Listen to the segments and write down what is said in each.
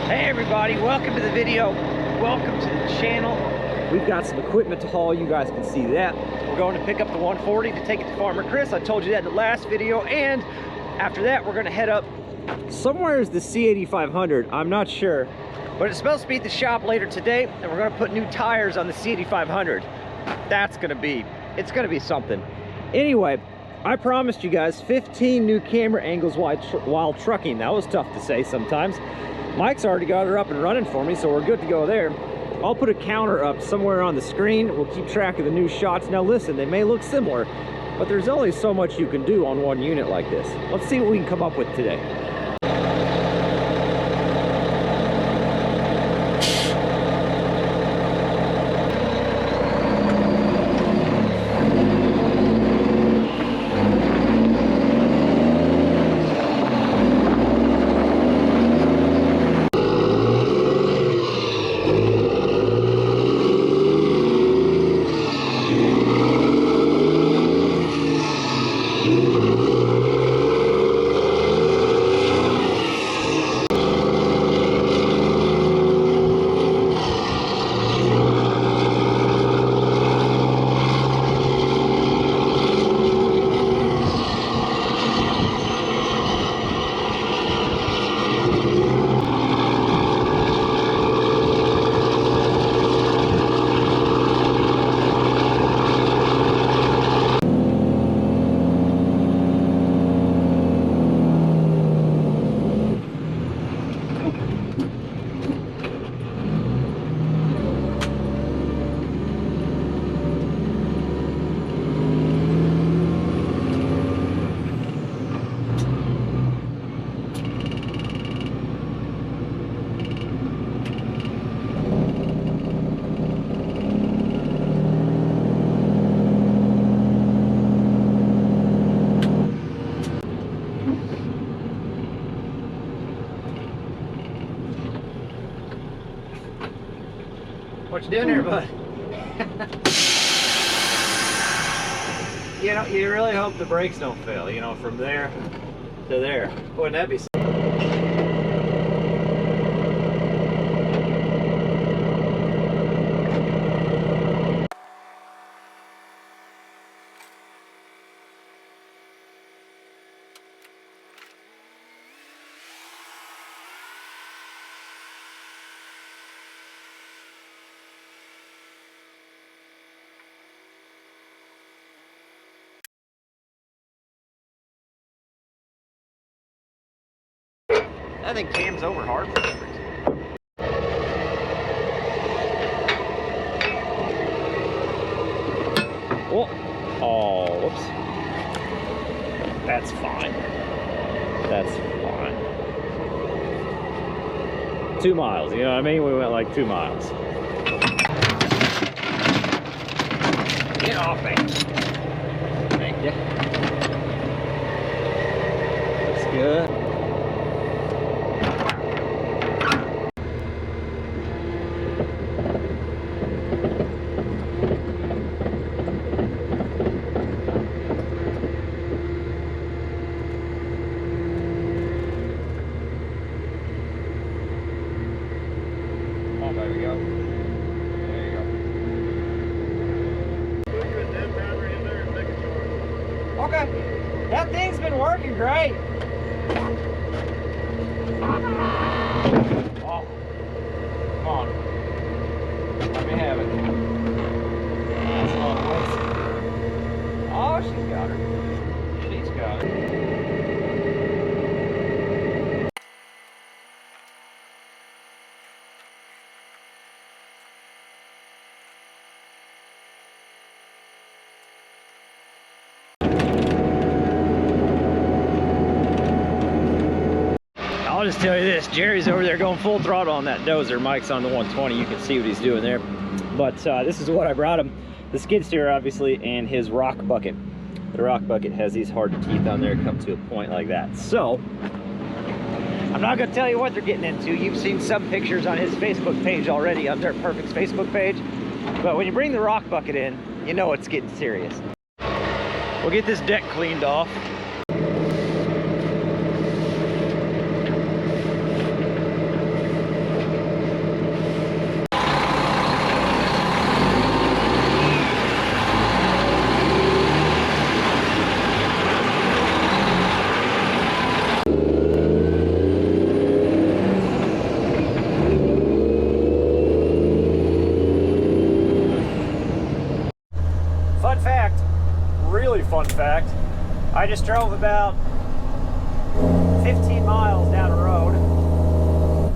Hey everybody, welcome to the video. Welcome to the channel. We've got some equipment to haul, you guys can see that. We're going to pick up the 140 to take it to Farmer Chris. I told you that in the last video, and after that we're gonna head up somewhere is the C8500, I'm not sure. But it's supposed to be at the shop later today, and we're gonna put new tires on the C8500. It's gonna be something. Anyway, I promised you guys 15 new camera angles while trucking. That was tough to say sometimes. Mike's already got her up and running for me, so we're good to go there. I'll put a counter up somewhere on the screen. We'll keep track of the new shots. Now listen, they may look similar, but there's only so much you can do on one unit like this. Let's see what we can come up with today. What you doing there, bud? You know, you really hope the brakes don't fail, you know, from there to there. Wouldn't that be something? I think cam's over hard for some reason. Oh, whoops. That's fine. That's fine. 2 miles, you know what I mean? We went like 2 miles. Get off me. Thank you. Looks good. There we go. There you go. Put a dead battery in there and take a charge. Okay. That thing's been working great. Oh. Come on. Let me have it. That's all it was. Oh, she's got her. She's got it. I'll just tell you this, Jerry's over there going full throttle on that dozer. Mike's on the 120, you can see what he's doing there. But this is what I brought him. The skid steer, obviously, and his rock bucket. The rock bucket has these hard teeth on there, come to a point like that. So, I'm not gonna tell you what they're getting into. You've seen some pictures on his Facebook page already, on their Perfect's Facebook page. But when you bring the rock bucket in, you know it's getting serious. We'll get this deck cleaned off. fact. I just drove about 15 miles down the road.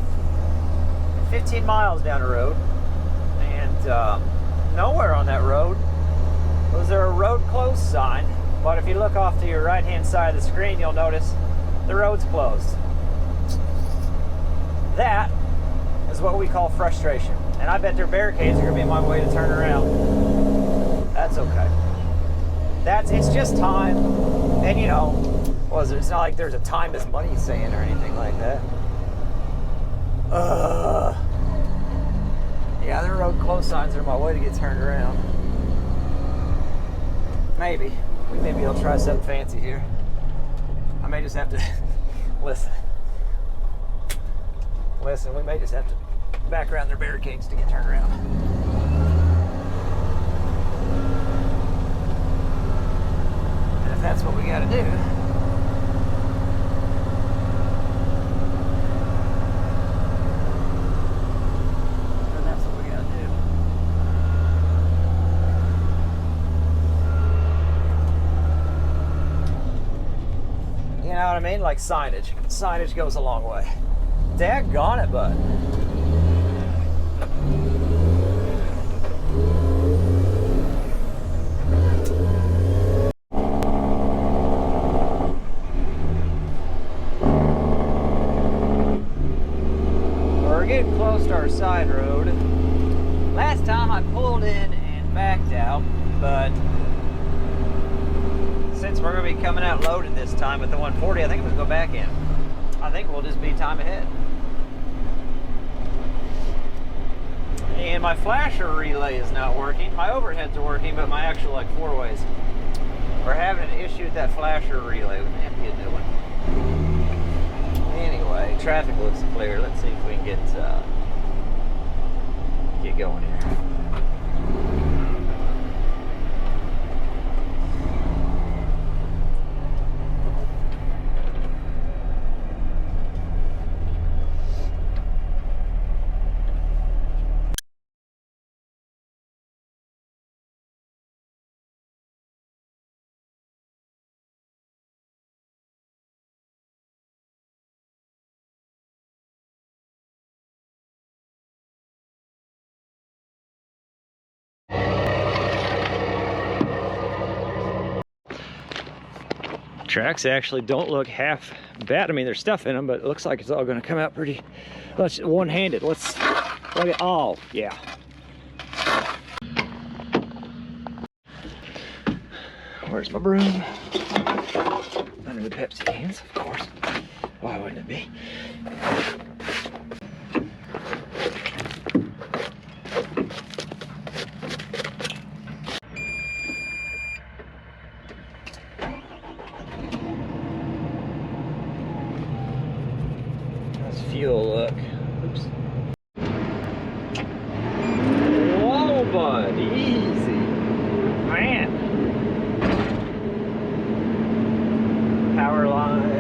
15 miles down the road. And nowhere on that road was there a road closed sign. But if you look off to your right-hand side of the screen, you'll notice the road's closed. That is what we call frustration. And I bet their barricades are gonna be my way to turn around. That's okay. It's just time. And you know, it's not like there's a time is money saying or anything like that. Yeah, the road closed signs are my way to get turned around. Maybe. Maybe I'll try something fancy here. I may just have to listen, we may just have to back around their barricades to get turned around. And if that's what we gotta do, then that's what we gotta do. You know what I mean? Like signage. Signage goes a long way. Daggone it, bud. We're getting close to our side road. Last time I pulled in and backed out, but since we're going to be coming out loaded this time with the 140, I think I'm going to go back in. I think we'll just be time ahead. And my flasher relay is not working. My overheads are working, but my actual like four-ways. We're having an issue with that flasher relay. We may have to get a new one. Anyway, traffic looks clear. Let's see if we can get going here. Tracks actually don't look half bad. I mean, there's stuff in them, but it looks like it's all going to come out pretty one-handed. Let's look at, oh, yeah. Where's my broom? Under the Pepsi cans, of course. Why wouldn't it be? Fuel look. Oops. Whoa, bud, easy. Man. Power lines.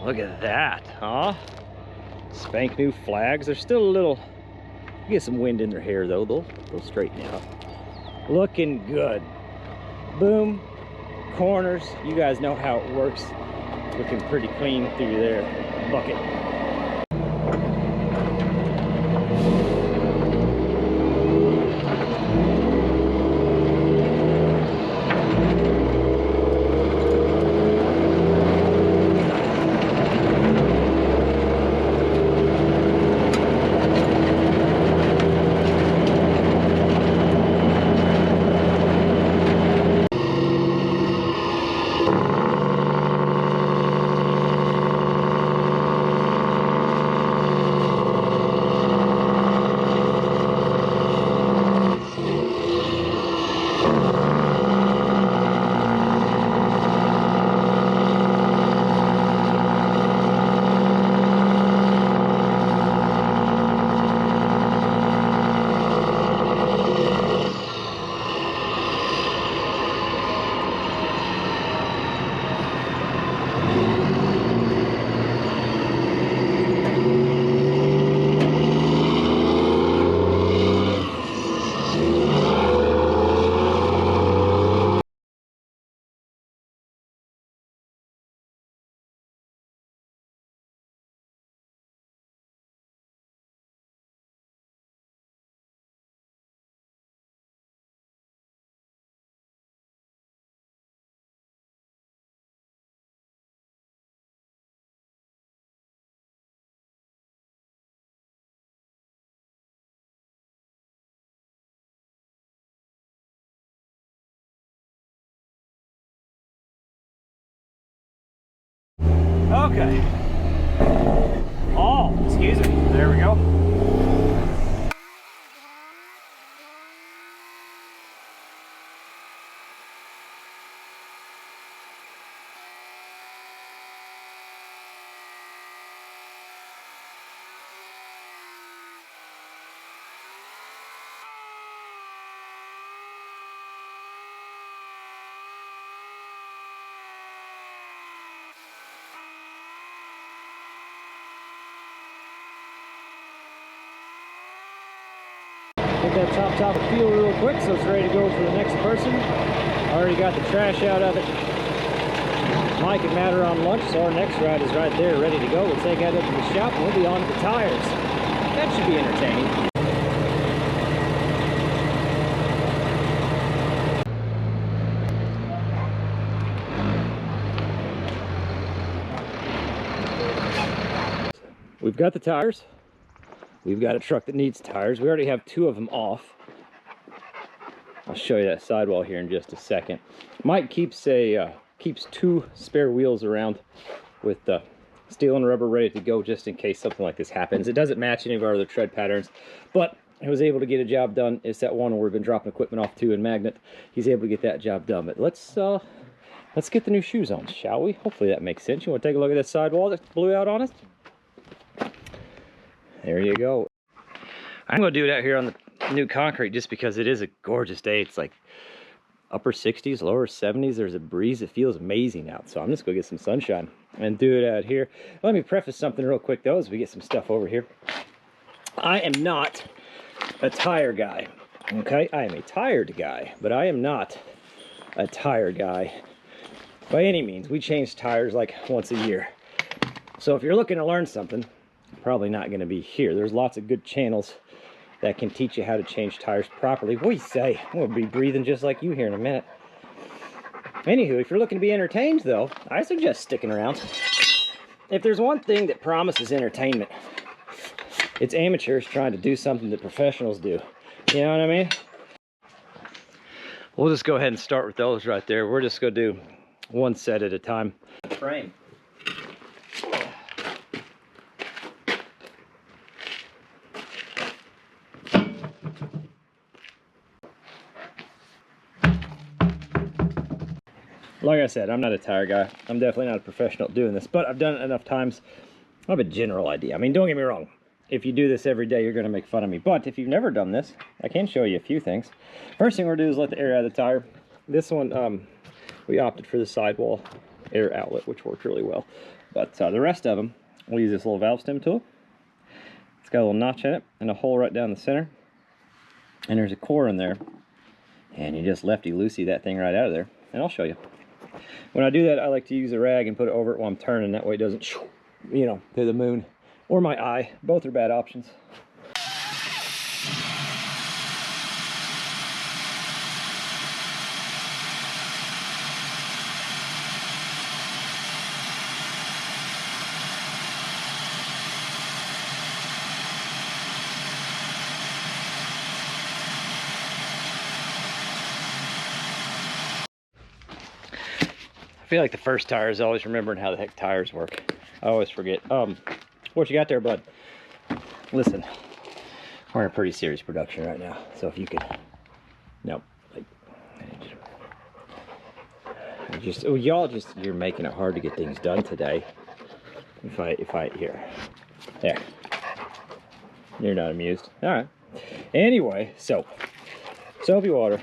Look at that, huh? Spank new flags. They're still a little, get some wind in their hair though. They'll straighten out. Looking good. Boom. Corners. You guys know how it works. Looking pretty clean through there. Bucket. Okay. Oh, excuse me. There we go. Get that top of fuel real quick so it's ready to go for the next person. Already got the trash out of it. Mike and Matt are on lunch, so our next ride is right there, ready to go. We'll take that up to the shop and we'll be on to the tires. That should be entertaining. We've got the tires. We've got a truck that needs tires. We already have 2 of them off. I'll show you that sidewall here in just a second. Mike keeps 2 spare wheels around with steel and rubber ready to go just in case something like this happens. It doesn't match any of our other tread patterns, but he was able to get a job done. It's that one where we've been dropping equipment off to in Magnet. He's able to get that job done. But let's get the new shoes on, shall we? Hopefully that makes sense. You want to take a look at that sidewall that blew out on us? There you go. I'm going to do it out here on the new concrete just because it is a gorgeous day. It's like upper 60s, lower 70s. There's a breeze. It feels amazing out. So I'm just going to get some sunshine and do it out here. Let me preface something real quick though as we get some stuff over here. I am not a tire guy. Okay? I am a tired guy, but I am not a tire guy by any means. We change tires like once a year. So if you're looking to learn something, probably not going to be here. There's lots of good channels that can teach you how to change tires properly. What do you say? I'm going to be breathing just like you here in a minute. Anywho, if you're looking to be entertained though, I suggest sticking around. If there's one thing that promises entertainment, it's amateurs trying to do something that professionals do. You know what I mean? We'll just go ahead and start with those right there. We're just going to do one set at a time. Frame. Like I said, I'm not a tire guy. I'm definitely not a professional at doing this, but I've done it enough times. I have a general idea. I mean, don't get me wrong. If you do this every day, you're going to make fun of me. But if you've never done this, I can show you a few things. First thing we're going to do is let the air out of the tire. This one, we opted for the sidewall air outlet, which worked really well. But the rest of them, we'll use this little valve stem tool. It's got a little notch in it and a hole right down the center. And there's a core in there. And you just lefty-loosey that thing right out of there. And I'll show you. When I do that, I like to use a rag and put it over it while I'm turning. That way it doesn't, you know, to the moon or my eye. Both are bad options. I feel like the first tire is always remembering how the heck tires work. I always forget. What you got there, bud? Listen, we're in a pretty serious production right now. So if you could, no, like, you're making it hard to get things done today. If I here, there, you're not amused. All right. Anyway, soapy water.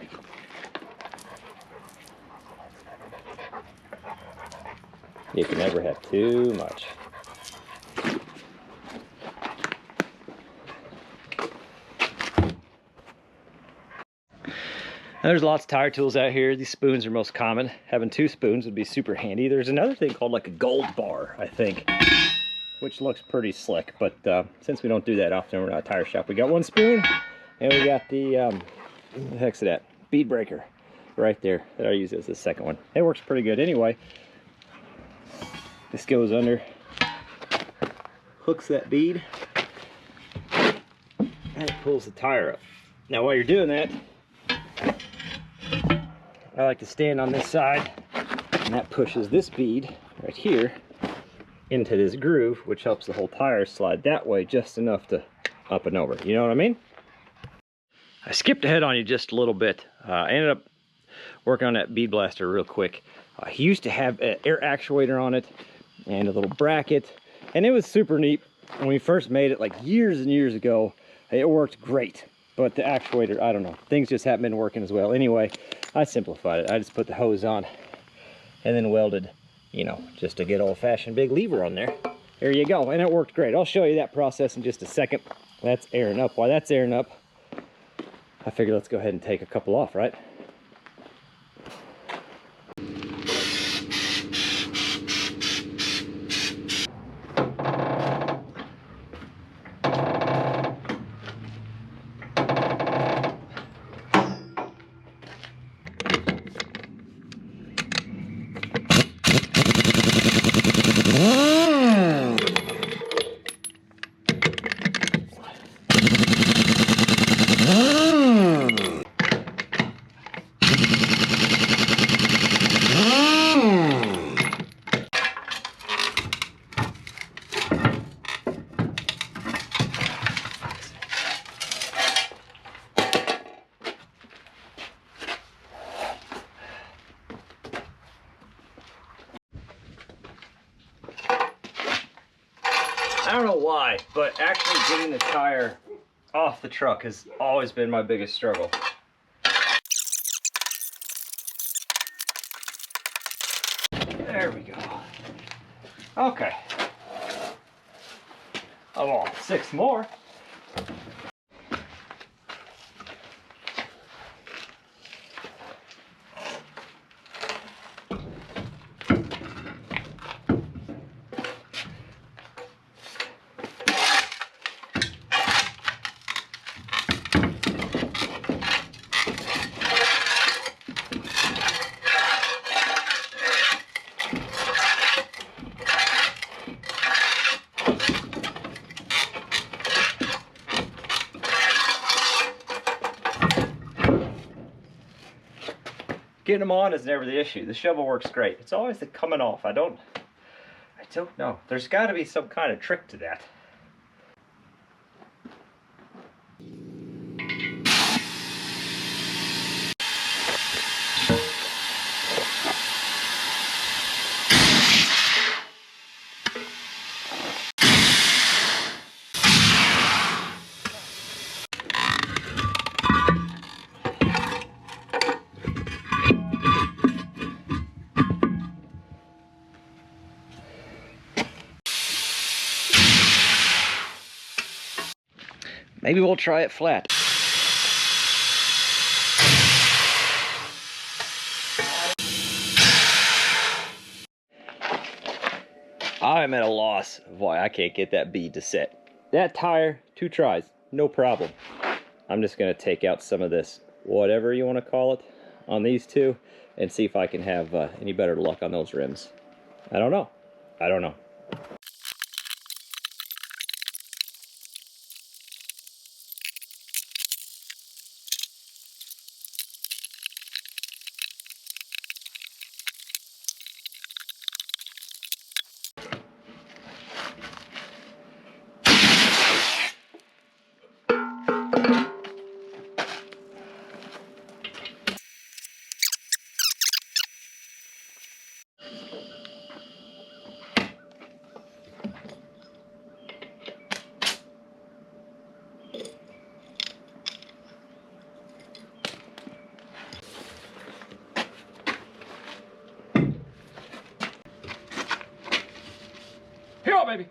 You can never have too much. There's lots of tire tools out here. These spoons are most common. Having 2 spoons would be super handy. There's another thing called like a gold bar, I think, which looks pretty slick. But since we don't do that often, we're not a tire shop. We got 1 spoon, and we got the, what the heck's that? Bead breaker right there that I use as the second one. It works pretty good anyway. This goes under, hooks that bead, and it pulls the tire up. Now while you're doing that, I like to stand on this side, and that pushes this bead right here into this groove, which helps the whole tire slide that way just enough to up and over. You know what I mean? I skipped ahead on you just a little bit. I ended up working on that bead blaster real quick. He used to have an air actuator on it and a little bracket, and it was super neat. When we first made it, like years and years ago, it worked great. But the actuator, I don't know, things just haven't been working as well. Anyway, I simplified it. I just put the hose on and then welded, you know, just a good old-fashioned big lever on there. There you go, and it worked great. I'll show you that process in just a second. That's airing up. While that's airing up, I figure let's go ahead and take a couple off, right? I don't know why, but actually getting the tire off the truck has always been my biggest struggle. There we go. Okay. I'm on 6 more. Getting them on is never the issue. The shovel works great. It's always the coming off. I don't know. There's got to be some kind of trick to that. Maybe we'll try it flat. I'm at a loss of why I can't get that bead to set. That tire, 2 tries, no problem. I'm just gonna take out some of this, whatever you wanna call it, on these 2, and see if I can have any better luck on those rims. I don't know. I don't know. Here, baby.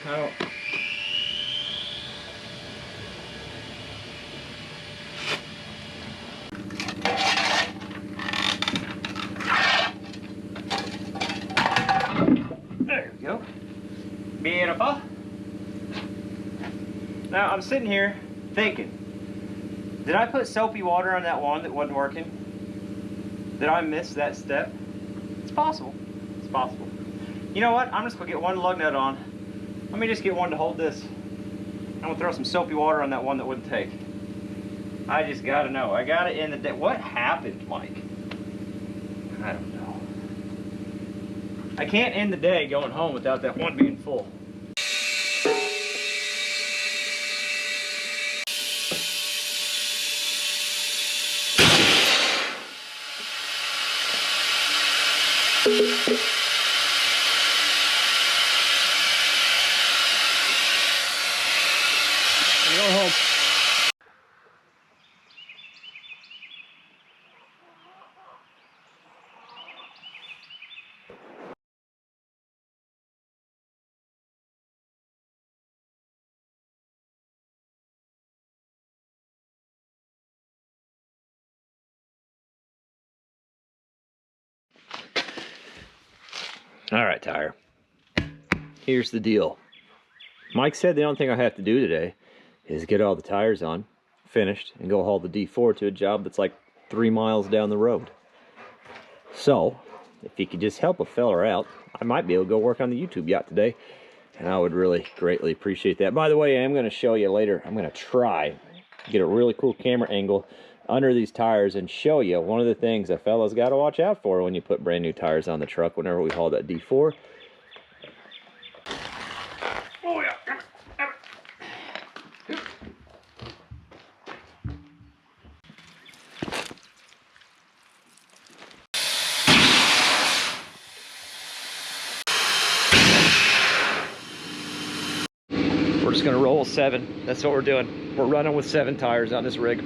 Oh. There we go. Beautiful. Now I'm sitting here thinking, did I put soapy water on that one that wasn't working? Did I miss that step? It's possible. It's possible. You know what? I'm just gonna get one lug nut on. Let me just get one to hold this. I'm gonna throw some soapy water on that one that wouldn't take. I just gotta know. I got it in the day. What happened, Mike? I don't know. I can't end the day going home without that one being full. I'm going home. All right, tire. Here's the deal. Mike said the only thing I have to do today is get all the tires on, finished, and go haul the D4 to a job that's like 3 miles down the road. So, if you could just help a feller out, I might be able to go work on the YouTube yacht today, and I would really greatly appreciate that. By the way, I'm going to show you later, I'm going to try get a really cool camera angle under these tires and show you one of the things a fella's got to watch out for when you put brand new tires on the truck whenever we haul that D4. Oh yeah. We're just gonna roll 7. That's what we're doing. We're running with 7 tires on this rig.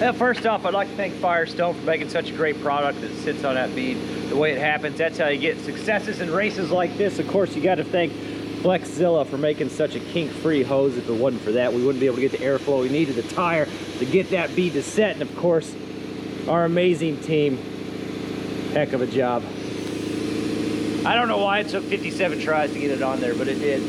Well, first off, I'd like to thank Firestone for making such a great product that sits on that bead the way it happens. That's how you get successes in races like this. Of course, you got to thank Flexzilla for making such a kink-free hose. If it wasn't for that, we wouldn't be able to get the airflow we needed the tire to get that bead to set. And of course, our amazing team. Heck of a job. I don't know why it took 57 tries to get it on there, but it did.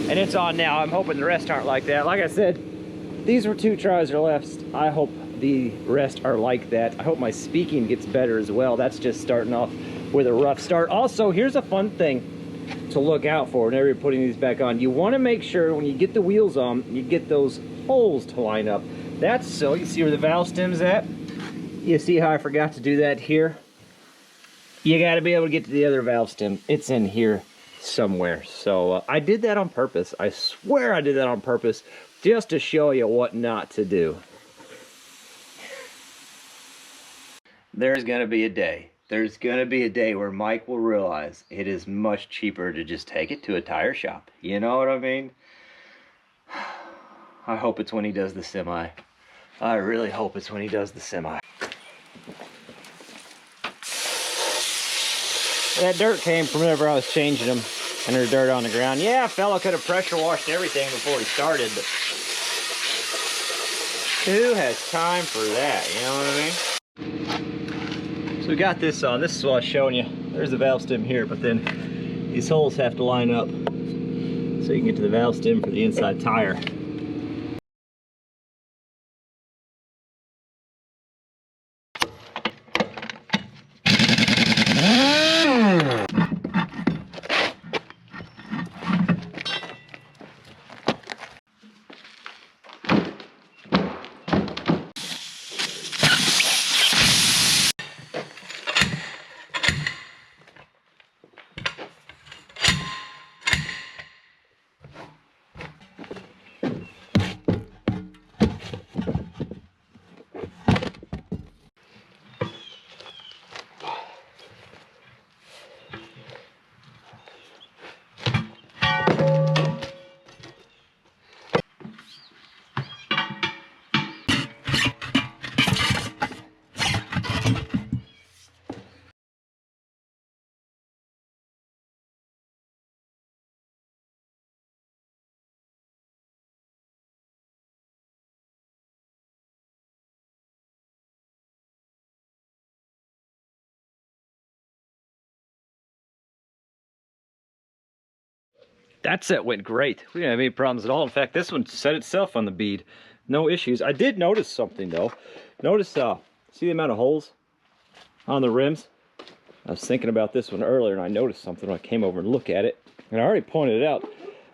And it's on now. I'm hoping the rest aren't like that. Like I said, these were 2 tries or less. I hope the rest are like that. I hope my speaking gets better as well. That's just starting off with a rough start. Also, here's a fun thing to look out for whenever you're putting these back on. You want to make sure when you get the wheels on, you get those holes to line up. That's so, you see where the valve stem's at? You see how I forgot to do that here? You got to be able to get to the other valve stem. It's in here somewhere. So I did that on purpose. I swear I did that on purpose just to show you what not to do. There's going to be a day. There's going to be a day where Mike will realize it is much cheaper to just take it to a tire shop. You know what I mean? I hope it's when he does the semi. I really hope it's when he does the semi. That dirt came from whenever I was changing them, and there's dirt on the ground. Yeah, fella could have pressure washed everything before he started, but who has time for that, you know what I mean? So we got this on. This is what I was showing you. There's the valve stem here, but then these holes have to line up so you can get to the valve stem for the inside tire. That set went great. We didn't have any problems at all. In fact, this one set itself on the bead. No issues. I did notice something though. Notice, see the amount of holes on the rims? I was thinking about this one earlier and I noticed something when I came over and looked at it. And I already pointed it out.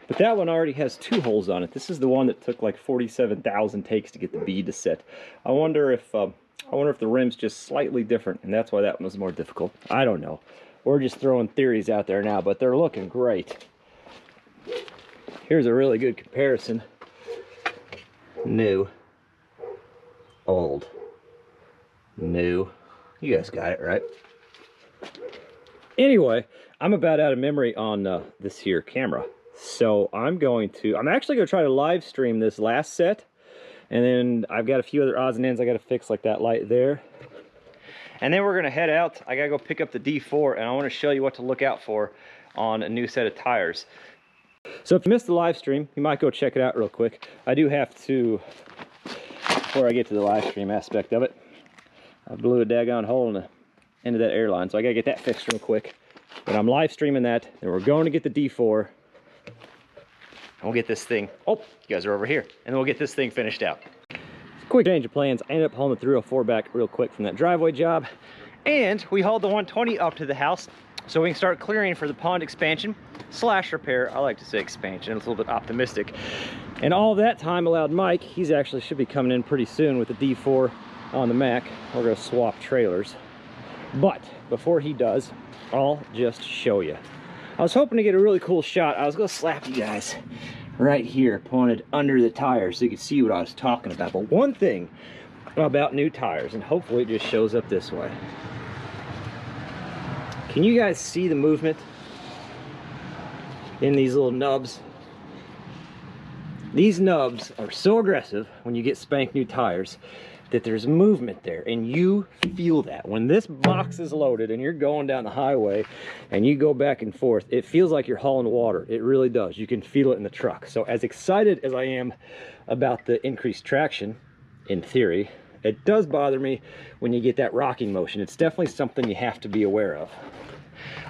But that one already has 2 holes on it. This is the one that took like 47,000 takes to get the bead to set. I wonder if the rim's just slightly different and that's why that one was more difficult. I don't know. We're just throwing theories out there now, but they're looking great. Here's a really good comparison. New, old, new. You guys got it, right? Anyway, I'm about out of memory on this here camera. So I'm actually going to try to live stream this last set. And then I've got a few other odds and ends I got to fix, like that light there. And then we're going to head out. I got to go pick up the D4 and I want to show you what to look out for on a new set of tires. So if you missed the live stream, you might go check it out real quick. I do have to, before I get to the live stream aspect of it, I blew a daggone hole in the end of that airline, so I gotta get that fixed real quick. But I'm live streaming that, then we're going to get the D4, and we'll get this thing, oh, you guys are over here, and then we'll get this thing finished out. Quick change of plans, I ended up hauling the 304 back real quick from that driveway job, and we hauled the 120 up to the house, so we can start clearing for the pond expansion / repair. I like to say expansion, it's a little bit optimistic. And all that time allowed Mike, he's actually should be coming in pretty soon with the D4 on the Mack. We're gonna swap trailers. But before he does, I'll just show you. I was hoping to get a really cool shot. I was gonna slap you guys right here, pointed under the tires so you could see what I was talking about. But one thing about new tires, and hopefully it just shows up this way. Can you guys see the movement in these little nubs? These nubs are so aggressive when you get spank new tires that there's movement there, and you feel that. When this box is loaded and you're going down the highway and you go back and forth, it feels like you're hauling water. It really does. You can feel it in the truck. So as excited as I am about the increased traction, in theory, it does bother me when you get that rocking motion. It's definitely something you have to be aware of.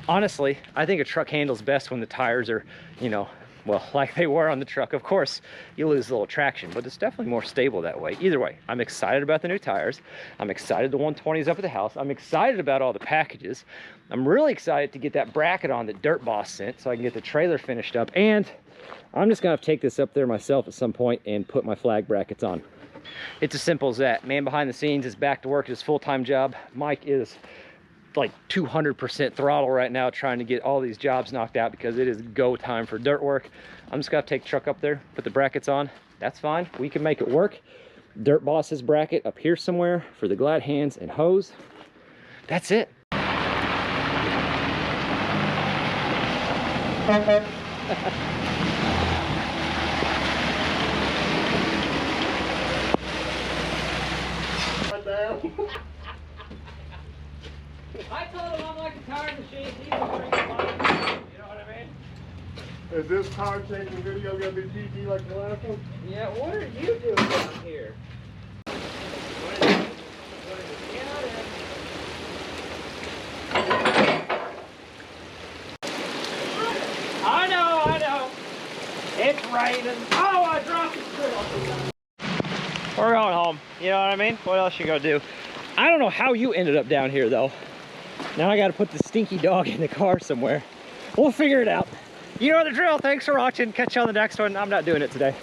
Honestly, I think a truck handles best when the tires are, you know, well, like they were on the truck. Of course, you lose a little traction, but it's definitely more stable that way. Either way, I'm excited about the new tires. I'm excited the 120's up at the house. I'm excited about all the packages. I'm really excited to get that bracket on that Dirt Boss sent so I can get the trailer finished up. And I'm just gonna have to take this up there myself at some point and put my flag brackets on. It's as simple as that. Man behind the scenes is back to work at his full-time job. Mike is like 200% throttle right now trying to get all these jobs knocked out because it is go time for dirt work. I'm just gonna take the truck up there, put the brackets on. That's fine, we can make it work. Dirt Boss's bracket up here somewhere for the glad hands and hose. That's it. I told him I'm like a tire machine. He's a freaking money. You know what I mean? Is this tire changing video gonna be PG like the last one? Yeah, what are you doing down here? I know. It's raining. Oh, I dropped the grill. We're going home. You know what I mean? What else you gonna do? I don't know how you ended up down here though. Now I gotta put the stinky dog in the car somewhere. We'll figure it out. You know the drill. Thanks for watching. Catch you on the next one. I'm not doing it today.